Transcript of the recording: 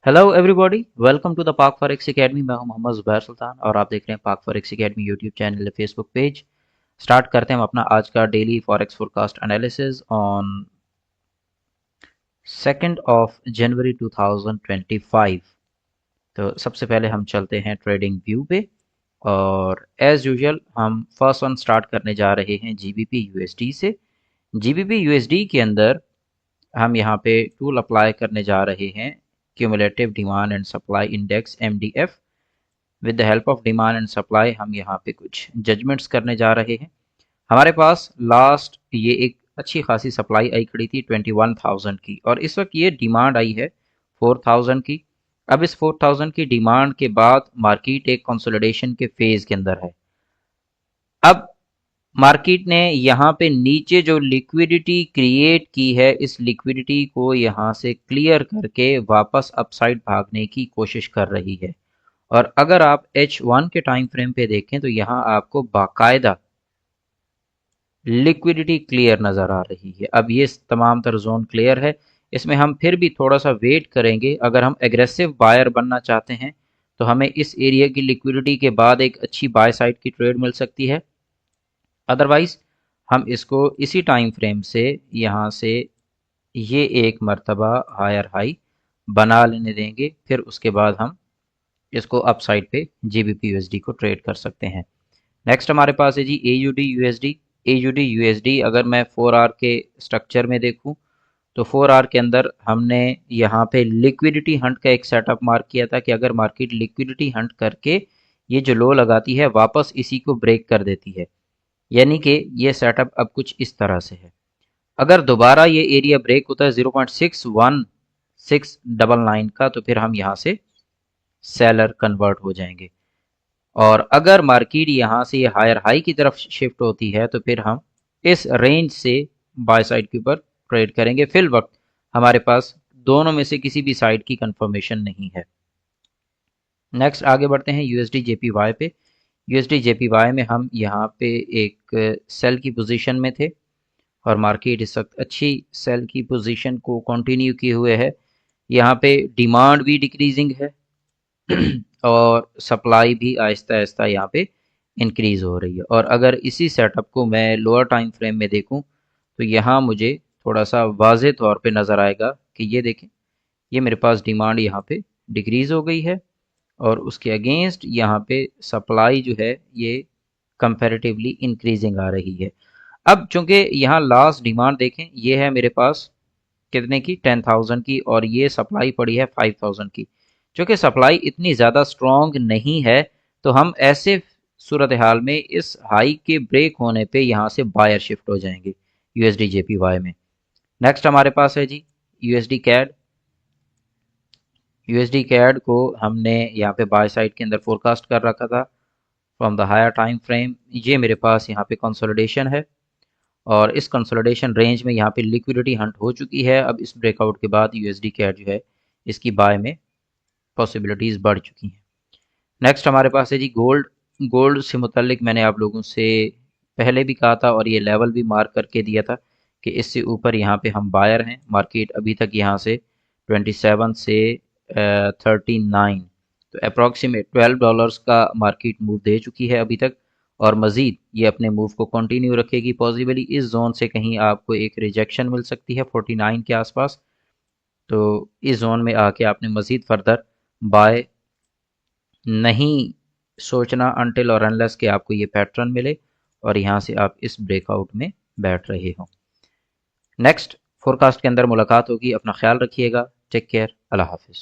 Hello everybody, welcome to the Pak Forex Academy. मैं हूं मोहम्मद जुबैर सुल्तान और आप देख रहे हैं पाक Forex academy YouTube channel, Facebook page. Start करते हैं हम अपना आज का daily forex forecast analysis on 2 जनवरी 2025। तो सबसे पहले हम चलते हैं ट्रेडिंग व्यू पे और एज यूजुअल हम फर्स्ट वन स्टार्ट करने जा रहे हैं जीबीपी यूएसडी से। जीबीपी यूएसडी के अंदर हम यहाँ पे टूल अप्लाई करने जा रहे हैं cumulative demand and supply index MDF. With the help of demand and supply हम यहाँ पे कुछ जजमेंट्स करने जा रहे हैं। हमारे पास लास्ट ये एक अच्छी खासी सप्लाई आई खड़ी थी 21,000 की, और इस वक्त ये डिमांड आई है 4,000 की। अब इस 4,000 की डिमांड के बाद मार्केट एक कंसोलिडेशन के फेज के अंदर है। अब मार्केट ने यहाँ पे नीचे जो लिक्विडिटी क्रिएट की है, इस लिक्विडिटी को यहाँ से क्लियर करके वापस अपसाइड भागने की कोशिश कर रही है। और अगर आप H1 के टाइम फ्रेम पे देखें तो यहाँ आपको बाकायदा लिक्विडिटी क्लियर नज़र आ रही है। अब ये तमाम तर जोन क्लियर है, इसमें हम फिर भी थोड़ा सा वेट करेंगे। अगर हम एग्रेसिव बायर बनना चाहते हैं तो हमें इस एरिया की लिक्विडिटी के बाद एक अच्छी बाय साइड की ट्रेड मिल सकती है। अदरवाइज हम इसको इसी टाइम फ्रेम से यहाँ से ये एक मर्तबा हायर हाई बना लेने देंगे, फिर उसके बाद हम इसको अपसाइड पे जीबीपी यूएसडी को ट्रेड कर सकते हैं। नेक्स्ट हमारे पास है जी एयूडी यूएसडी। एयूडी यूएसडी अगर मैं 4 आवर के स्ट्रक्चर में देखूं तो 4 आवर के अंदर हमने यहाँ पे लिक्विडिटी हंट का एक सेटअप मार्क किया था कि अगर मार्केट लिक्विडिटी हंट करके ये जो लो लगाती है वापस इसी को ब्रेक कर देती है, यानी कि ये सेटअप अब कुछ इस तरह से है। अगर दोबारा ये एरिया ब्रेक होता है 0.61699 का तो फिर हम यहाँ से सेलर कन्वर्ट हो जाएंगे। और अगर मार्केट यहाँ से ये हायर हाई की तरफ शिफ्ट होती है तो फिर हम इस रेंज से बाय साइड के ऊपर ट्रेड करेंगे। फिल वक्त हमारे पास दोनों में से किसी भी साइड की कंफर्मेशन नहीं है। नेक्स्ट आगे बढ़ते हैं यूएसडी जेपीवाई पे। यूएसडी जेपीवाई में हम यहाँ पे एक सेल की पोजीशन में थे और मार्केट इस वक्त अच्छी सेल की पोजीशन को कंटिन्यू किए हुए है। यहाँ पे डिमांड भी डिक्रीजिंग है और सप्लाई भी आहिस्ता आहिस्ता यहाँ पे इंक्रीज हो रही है। और अगर इसी सेटअप को मैं लोअर टाइम फ्रेम में देखूं तो यहाँ मुझे थोड़ा सा वाज़ेह तौर पे नज़र आएगा कि ये देखें, ये मेरे पास डिमांड यहाँ पे डिक्रीज हो गई है और उसके अगेंस्ट यहाँ पे सप्लाई जो है ये कंपैरेटिवली इंक्रीजिंग आ रही है। अब चूंकि यहाँ लास्ट डिमांड देखें, ये है मेरे पास कितने की 10,000 की और ये सप्लाई पड़ी है 5,000 की। चूंकि सप्लाई इतनी ज़्यादा स्ट्रॉन्ग नहीं है तो हम ऐसे सूरत हाल में इस हाई के ब्रेक होने पे यहाँ से बायर शिफ्ट हो जाएंगे यूएसडी जेपीवाई में। नेक्स्ट हमारे पास है जी यूएसडी कैड। यूएसडी कैड को हमने यहाँ पे बाय साइड के अंदर फोरकास्ट कर रखा था from the higher time frame. ये मेरे पास यहाँ पे कंसोलिडेशन है और इस कंसोलिडेशन रेंज में यहाँ पे लिक्विडिटी हंट हो चुकी है। अब इस ब्रेकआउट के बाद यूएसडी कैड जो है इसकी बाय में पॉसिबिलिटीज़ बढ़ चुकी हैं। नेक्स्ट हमारे पास है जी गोल्ड। गोल्ड से मुतल्लिक मैंने आप लोगों से पहले भी कहा था और ये लेवल भी मार्क करके दिया था कि इससे ऊपर यहाँ पे हम बायर हैं। मार्केट अभी तक यहाँ से 27 से 39, तो अप्रॉक्सीमेट $12 का मार्केट मूव दे चुकी है अभी तक और मज़ीद ये अपने मूव को कंटिन्यू रखेगी। पॉसिबली इस जोन से कहीं आपको एक रिजेक्शन मिल सकती है 49 के आसपास, तो इस जोन में आके आपने मज़ीद फर्दर बाय नहीं सोचना अनटिल और अनलेस के आपको ये पैटर्न मिले और यहाँ से आप इस ब्रेकआउट में बैठ रहे हो। नेक्स्ट फोरकास्ट के अंदर मुलाकात होगी। अपना ख्याल रखिएगा। Take care. अल्लाह हाफिज़।